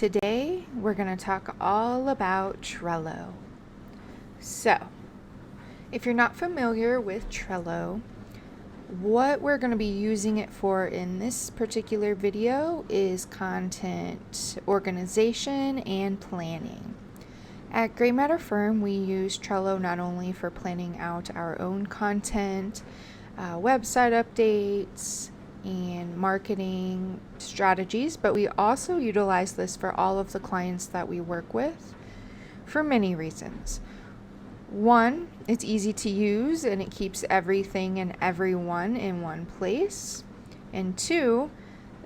Today we're going to talk all about Trello. So, if you're not familiar with Trello, what we're going to be using it for in this particular video is content organization and planning. At Gray Matter Firm, we use Trello not only for planning out our own content, website updates, and marketing strategies, but we also utilize this for all of the clients that we work with for many reasons. One, it's easy to use and it keeps everything and everyone in one place. And two,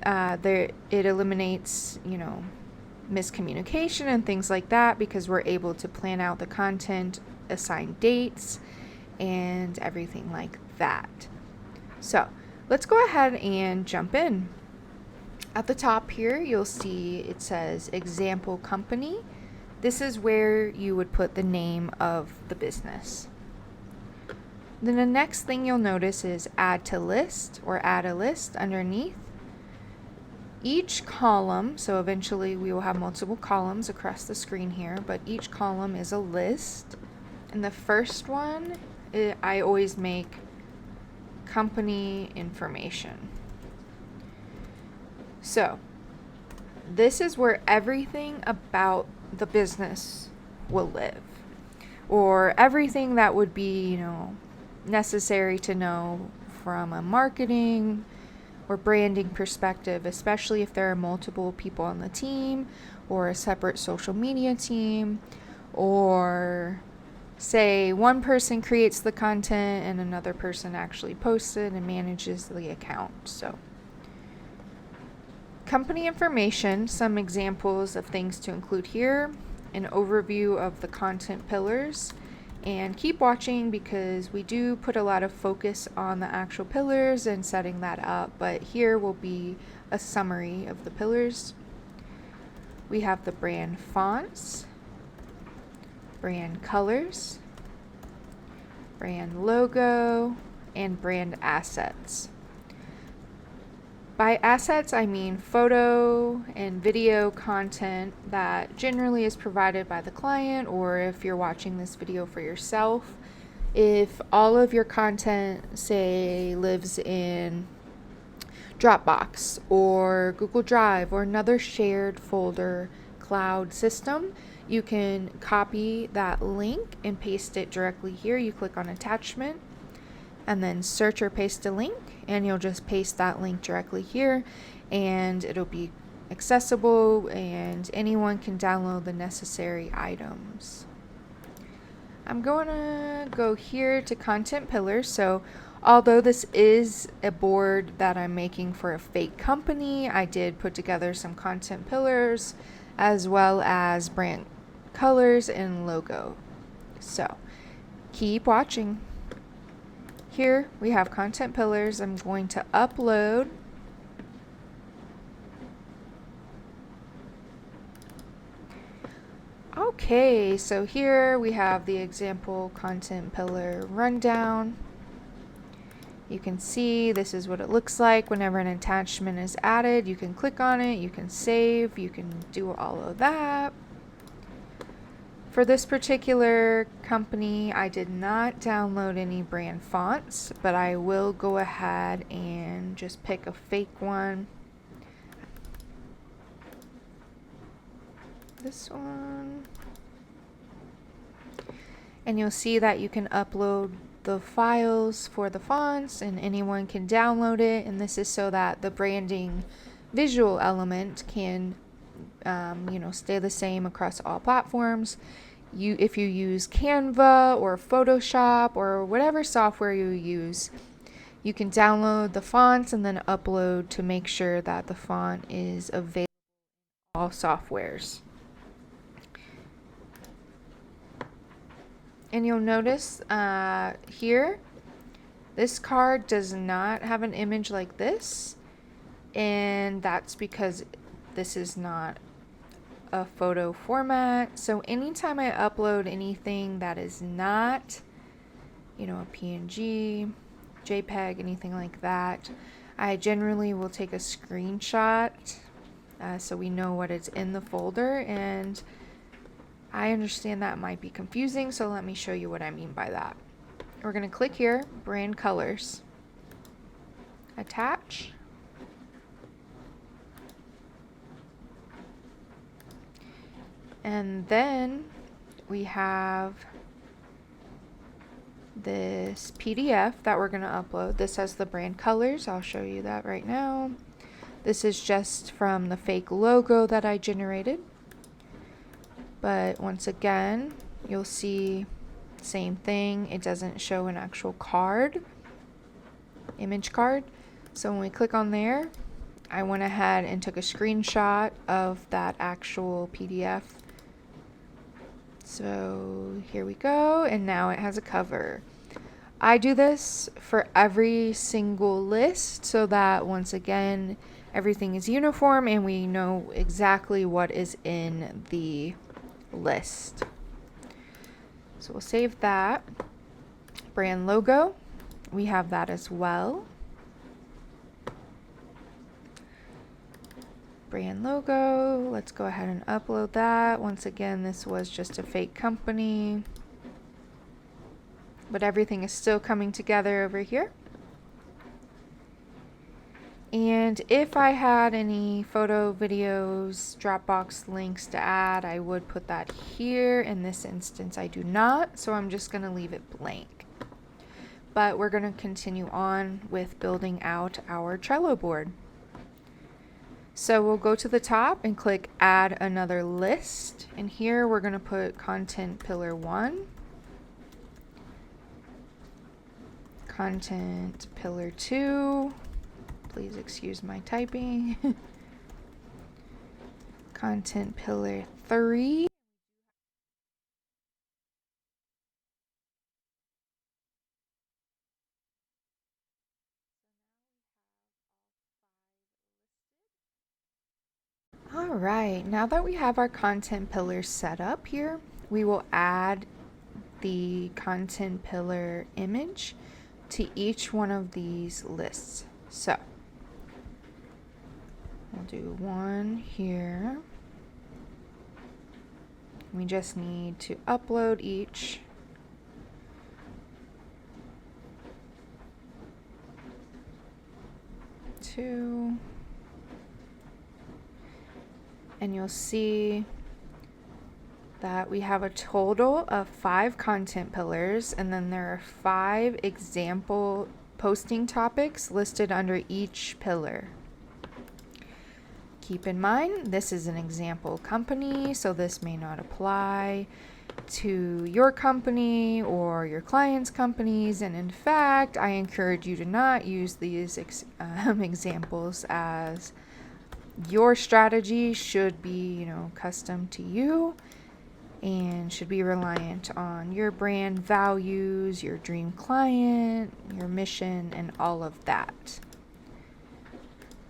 it eliminates, miscommunication and things like that because we're able to plan out the content, assign dates, and everything like that. So let's go ahead and jump in. At the top here, you'll see it says example company. This is where you would put the name of the business. Then the next thing you'll notice is add to list or add a list underneath. Each column, so eventually we will have multiple columns across the screen here, but each column is a list. And the first one, I always make company information. So this is where everything about the business will live, or everything that would be, necessary to know from a marketing or branding perspective, especially if there are multiple people on the team or a separate social media team, or say one person creates the content and another person actually posts it and manages the account. So company information, some examples of things to include here, an overview of the content pillars, and keep watching because we do put a lot of focus on the actual pillars and setting that up, but here will be a summary of the pillars. We have the brand fonts, brand colors, brand logo, and brand assets. By assets, I mean photo and video content that generally is provided by the client, or if you're watching this video for yourself. If all of your content, say, lives in Dropbox or Google Drive or another shared folder cloud system, you can copy that link and paste it directly here. You click on attachment and then search or paste a link, and you'll just paste that link directly here, and it'll be accessible and anyone can download the necessary items. I'm going to go here to content pillars. So although this is a board that I'm making for a fake company, I did put together some content pillars as well as brand colors and logo. So keep watching. Here we have content pillars. I'm going to upload. Okay, so here we have the example content pillar rundown. You can see this is what it looks like whenever an attachment is added. You can click on it, you can save, you can do all of that. For this particular company, I did not download any brand fonts, but I will go ahead and just pick a fake one. This one. And you'll see that you can upload the files for the fonts and anyone can download it. And this is so that the branding visual element can stay the same across all platforms. If you use Canva or Photoshop or whatever software you use, you can download the fonts and then upload to make sure that the font is available in all softwares. And you'll notice here, this card does not have an image like this, and that's because this is not a photo format. So anytime I upload anything that is not, a PNG, JPEG, anything like that, I generally will take a screenshot so we know what is in the folder. And I understand that might be confusing, so let me show you what I mean by that. We're going to click here, brand colors, attach. And then we have this PDF that we're going to upload. This has the brand colors. I'll show you that right now. This is just from the fake logo that I generated. But once again, you'll see same thing. It doesn't show an actual card, image card. So when we click on there, I went ahead and took a screenshot of that actual PDF. So here we go, and now it has a cover. I do this for every single list so that once again everything is uniform and we know exactly what is in the list. So we'll save that. Brand logo, we have that as well. Brand logo, let's go ahead and upload that. Once again, this was just a fake company, but everything is still coming together over here. And if I had any photo, videos, Dropbox links to add, I would put that here. In this instance, I do not, so I'm just going to leave it blank. But we're going to continue on with building out our Trello board. So we'll go to the top and click add another list. And here we're going to put content pillar 1, content pillar 2. Please excuse my typing. Content pillar 3. All right, now that we have our content pillars set up here, we will add the content pillar image to each one of these lists. So we'll do one here. We just need to upload each. Two. And you'll see that we have a total of 5 content pillars, and then there are 5 example posting topics listed under each pillar. Keep in mind, this is an example company, so this may not apply to your company or your clients' companies. And in fact, I encourage you to not use these examples, as your strategy should be, custom to you and should be reliant on your brand values, your dream client, your mission, and all of that.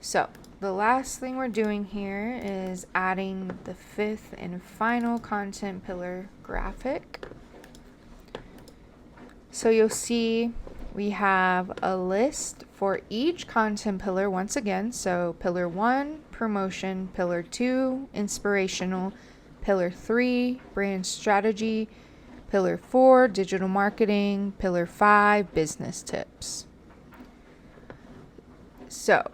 So the last thing we're doing here is adding the 5th and final content pillar graphic. So you'll see we have a list for each content pillar once again. So pillar 1, promotion, pillar 2, inspirational, pillar 3, brand strategy, pillar 4, digital marketing, pillar 5, business tips. So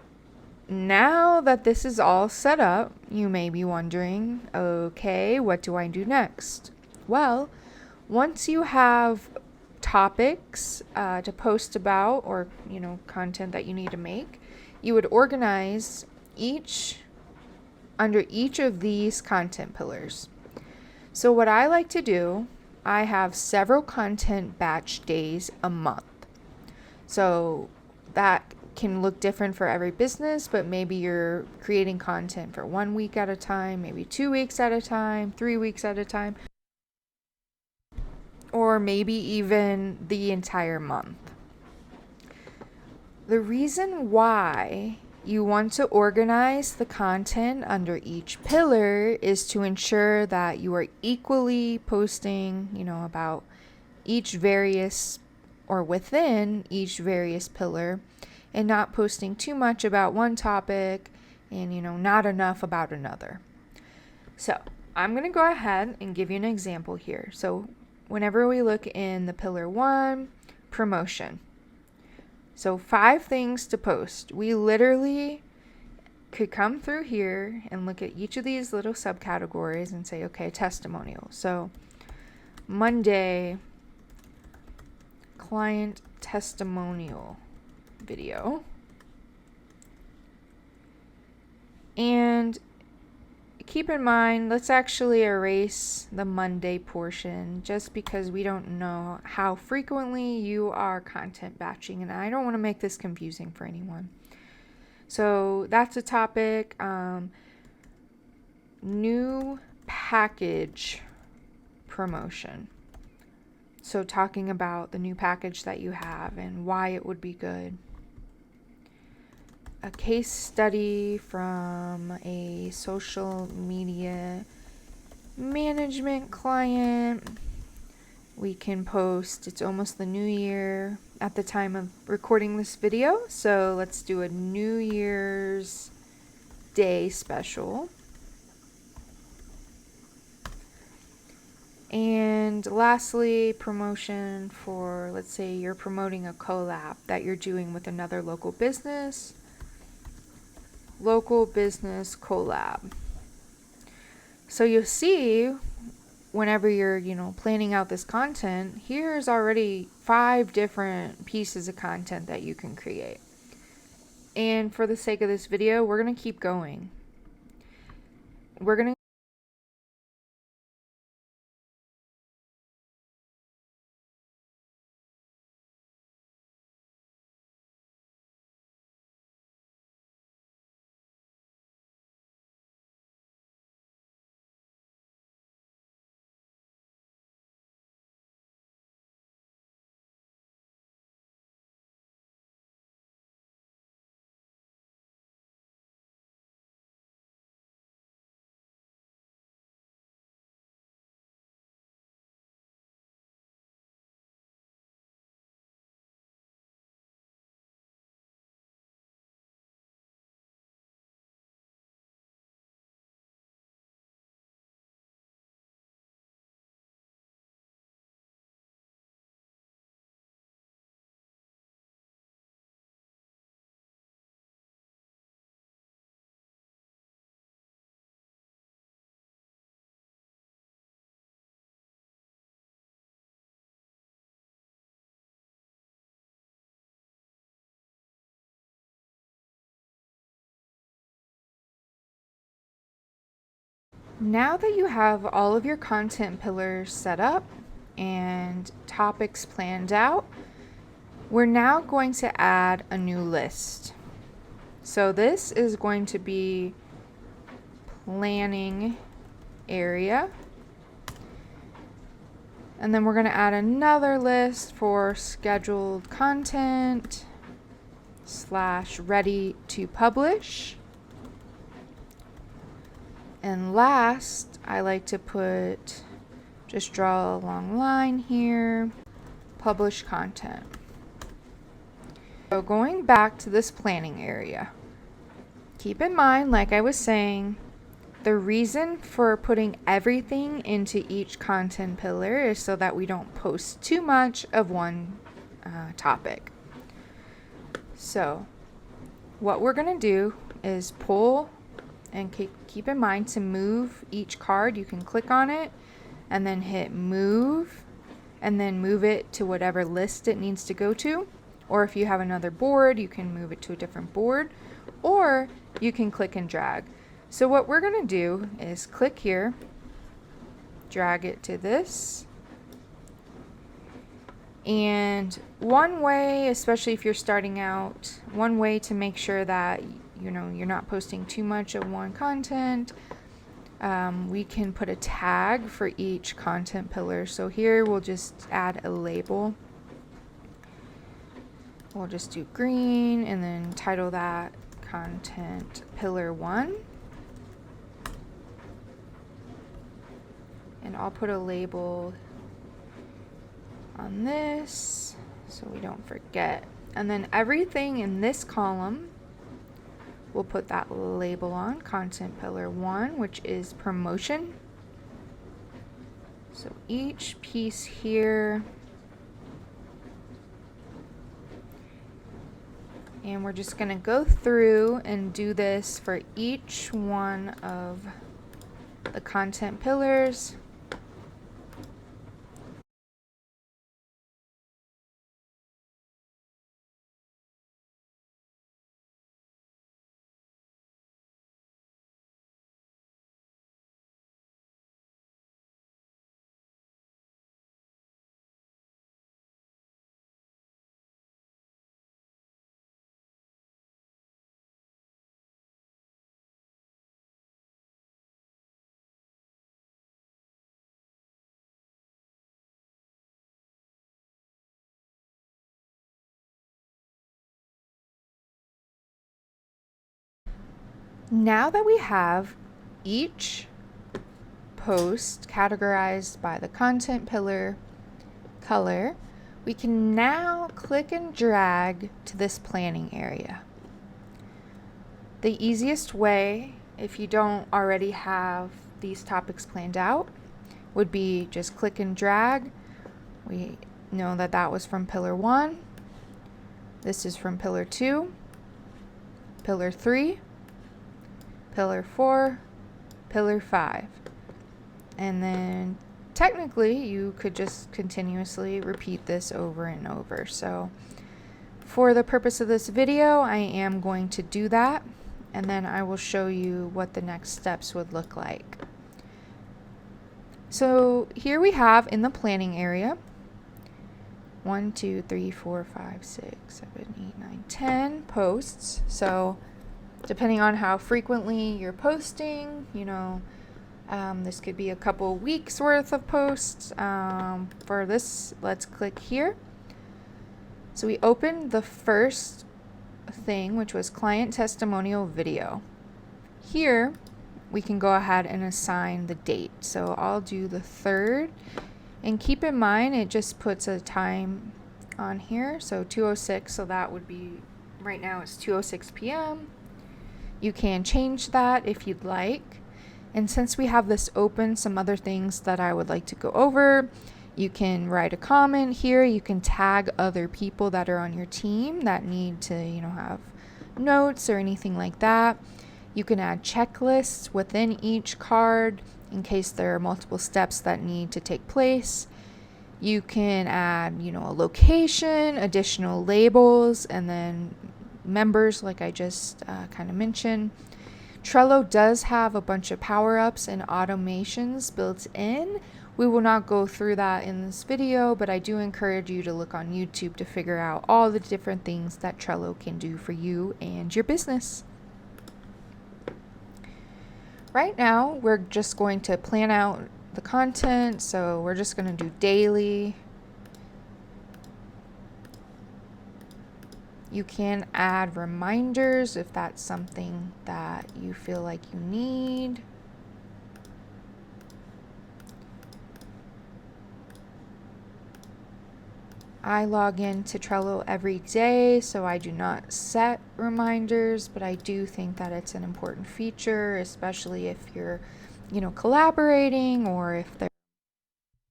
now that this is all set up, you may be wondering, okay, what do I do next? Well, once you have topics to post about, or content that you need to make, you would organize under each of these content pillars. So what I like to do, I have several content batch days a month. So that can look different for every business, but maybe you're creating content for 1 week at a time, maybe 2 weeks at a time, 3 weeks at a time, or maybe even the entire month. The reason why you want to organize the content under each pillar is to ensure that you are equally posting, about each various, or within each various pillar, and not posting too much about one topic and, not enough about another. So I'm going to go ahead and give you an example here. So whenever we look in the pillar 1, promotion. So 5 things to post. We literally could come through here and look at each of these little subcategories and say, okay, testimonial. So Monday, client testimonial video. And keep in mind, let's actually erase the Monday portion just because we don't know how frequently you are content batching, and I don't want to make this confusing for anyone. So that's a topic. New package promotion. So talking about the new package that you have and why it would be good. A case study from a social media management client. We can post, it's almost the new year at the time of recording this video, so let's do a New Year's Day special. And lastly, promotion for, let's say you're promoting a collab that you're doing with another local business. Local business collab. So you'll see whenever you're, planning out this content, here's already 5 different pieces of content that you can create. And for the sake of this video, we're going to keep going. We're going to Now that you have all of your content pillars set up and topics planned out, we're now going to add a new list. So this is going to be planning area. And then we're going to add another list for scheduled content / ready to publish. And last, I like to just draw a long line here, publish content. So going back to this planning area, keep in mind, like I was saying, the reason for putting everything into each content pillar is so that we don't post too much of one topic. So what we're going to do is pull, and keep in mind to move each card, you can click on it and then hit move and then move it to whatever list it needs to go to. Or if you have another board, you can move it to a different board, or you can click and drag. So what we're going to do is click here, drag it to this. And one way, especially if you're starting out, one way to make sure that you're not posting too much of one content, we can put a tag for each content pillar. So here we'll just add a label. We'll just do green and then title that content pillar 1. And I'll put a label on this so we don't forget. And then everything in this column We'll put that label on, content pillar 1, which is promotion. So each piece here, and we're just going to go through and do this for each one of the content pillars. Now that we have each post categorized by the content pillar color, we can now click and drag to this planning area. The easiest way, if you don't already have these topics planned out, would be just click and drag. We know that that was from pillar 1. This is from pillar 2, pillar 3, pillar 4, pillar 5. And then technically you could just continuously repeat this over and over. So for the purpose of this video, I am going to do that, and then I will show you what the next steps would look like. So here we have in the planning area 1, 2, 3, 4, 5, 6, 7, 8, 9, 10 posts. So depending on how frequently you're posting, this could be a couple weeks worth of posts. For this, let's click here. So we opened the first thing, which was client testimonial video. Here, we can go ahead and assign the date. So I'll do the 3rd. And keep in mind, it just puts a time on here. So 2:06, so that would be, right now it's 2:06 p.m. You can change that if you'd like. And since we have this open, some other things that I would like to go over. You can write a comment here. You can tag other people that are on your team that need to, have notes or anything like that. You can add checklists within each card in case there are multiple steps that need to take place. You can add, a location, additional labels, and then members, like I just kind of mentioned. Trello does have a bunch of power-ups and automations built in. We will not go through that in this video, but I do encourage you to look on YouTube to figure out all the different things that Trello can do for you and your business. Right now, we're just going to plan out the content, so we're just going to do daily. You can add reminders if that's something that you feel like you need. I log into Trello every day, so I do not set reminders, but I do think that it's an important feature, especially if you're, collaborating or if there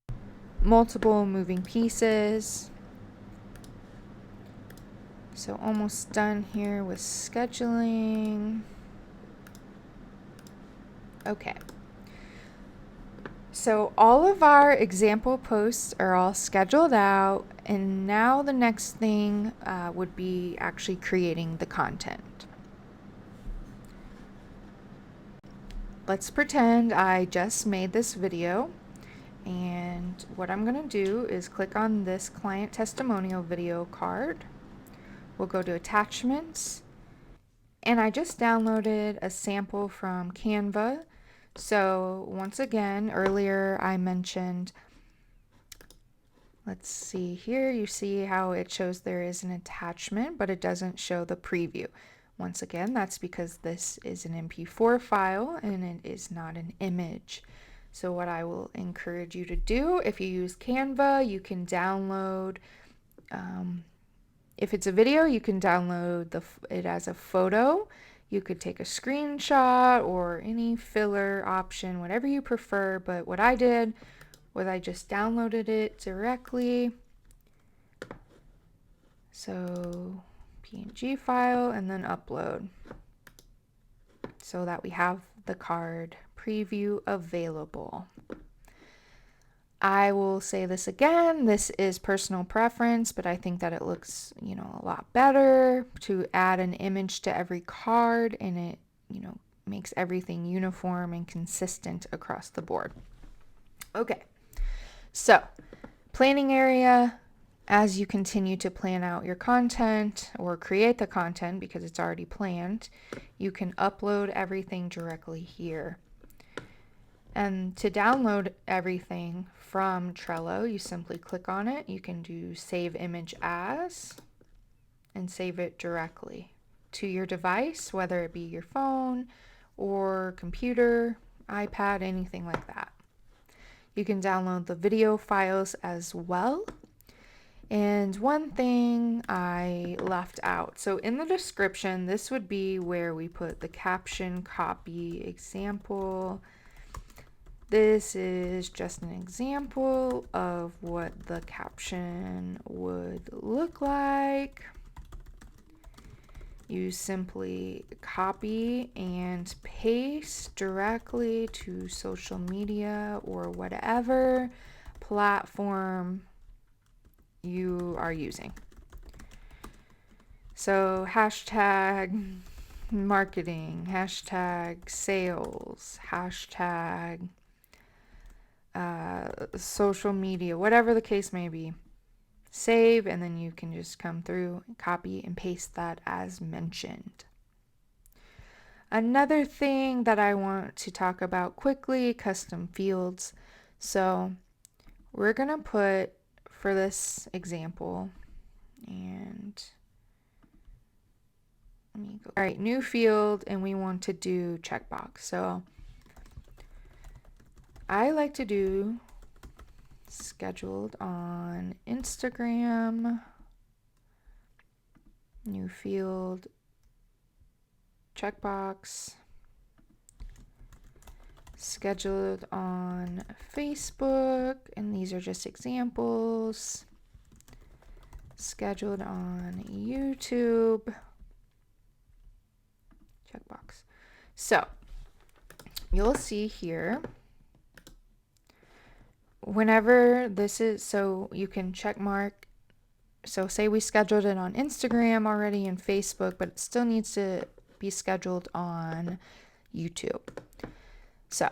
are multiple moving pieces. So almost done here with scheduling. Okay. So all of our example posts are all scheduled out, and now the next thing would be actually creating the content. Let's pretend I just made this video, and what I'm going to do is click on this client testimonial video card. We'll go to attachments, and I just downloaded a sample from Canva. So once again, earlier I mentioned, let's see here, you see how it shows there is an attachment, but it doesn't show the preview. Once again, that's because this is an MP4 file and it is not an image. So what I will encourage you to do, if you use Canva, you can download, if it's a video, you can download it as a photo. You could take a screenshot or any filler option, whatever you prefer. But what I did was I just downloaded it directly. So PNG file and then upload so that we have the card preview available. I will say this again, this is personal preference, but I think that it looks, a lot better to add an image to every card, and it, makes everything uniform and consistent across the board. Okay, so planning area, as you continue to plan out your content or create the content because it's already planned, you can upload everything directly here. And to download everything from Trello, you simply click on it. You can do save image as and save it directly to your device, whether it be your phone or computer, iPad, anything like that. You can download the video files as well. And one thing I left out. So in the description, this would be where we put the caption, copy, example. This is just an example of what the caption would look like. You simply copy and paste directly to social media or whatever platform you are using. So hashtag marketing, hashtag sales, hashtag social media, whatever the case may be. Save, and then you can just come through and copy and paste that as mentioned. Another thing that I want to talk about quickly, custom fields. So we're going to put, for this example, and let me go. All right, new field, and we want to do checkbox. So I like to do scheduled on Instagram, new field, checkbox, scheduled on Facebook, and these are just examples, scheduled on YouTube, checkbox. So you'll see here, whenever this is, so you can check mark. So say we scheduled it on Instagram already and Facebook, but it still needs to be scheduled on YouTube. So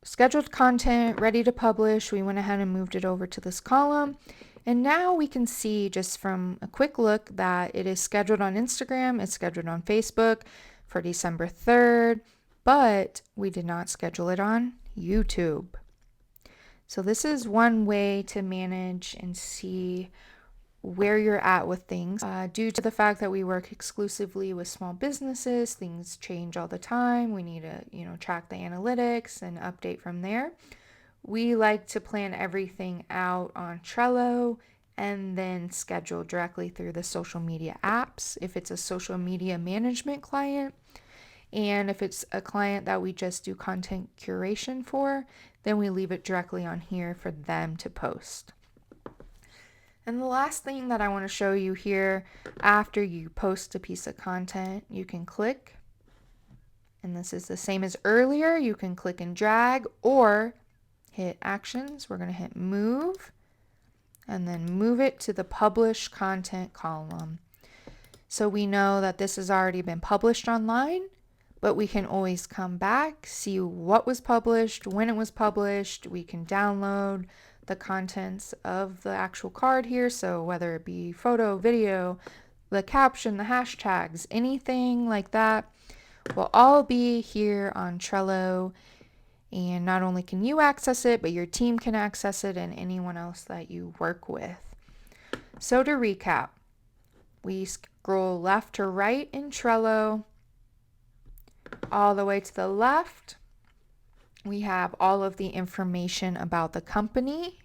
scheduled content, ready to publish. We went ahead and moved it over to this column. And now we can see just from a quick look that it is scheduled on Instagram. It's scheduled on Facebook for December 3rd, but we did not schedule it on YouTube. So this is one way to manage and see where you're at with things. Due to the fact that we work exclusively with small businesses, things change all the time. We need to, track the analytics and update from there. We like to plan everything out on Trello and then schedule directly through the social media apps if it's a social media management client. And if it's a client that we just do content curation for, then we leave it directly on here for them to post. And the last thing that I want to show you here, after you post a piece of content, you can click, and this is the same as earlier, you can click and drag or hit actions. We're going to hit move and then move it to the publish content column. So we know that this has already been published online, but we can always come back, see what was published, when it was published. We can download the contents of the actual card here. So whether it be photo, video, the caption, the hashtags, anything like that will all be here on Trello. And not only can you access it, but your team can access it and anyone else that you work with. So to recap, we scroll left to right in Trello. All the way to the left, we have all of the information about the company.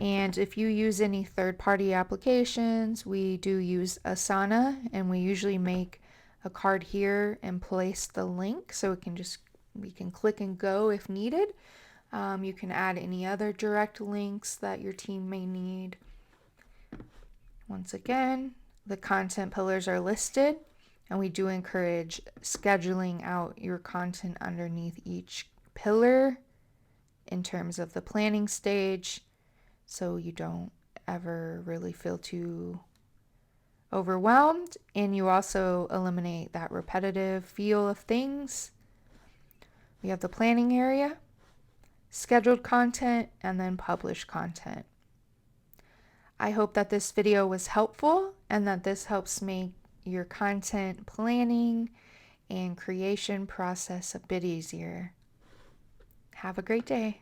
And if you use any third-party applications, we do use Asana, and we usually make a card here and place the link so we can click and go if needed. You can add any other direct links that your team may need. Once again, the content pillars are listed, and we do encourage scheduling out your content underneath each pillar in terms of the planning stage, so you don't ever really feel too overwhelmed, and you also eliminate that repetitive feel of things. We have the planning area, scheduled content, and then published content. I hope that this video was helpful and that this helps make your content planning and creation process a bit easier. Have a great day.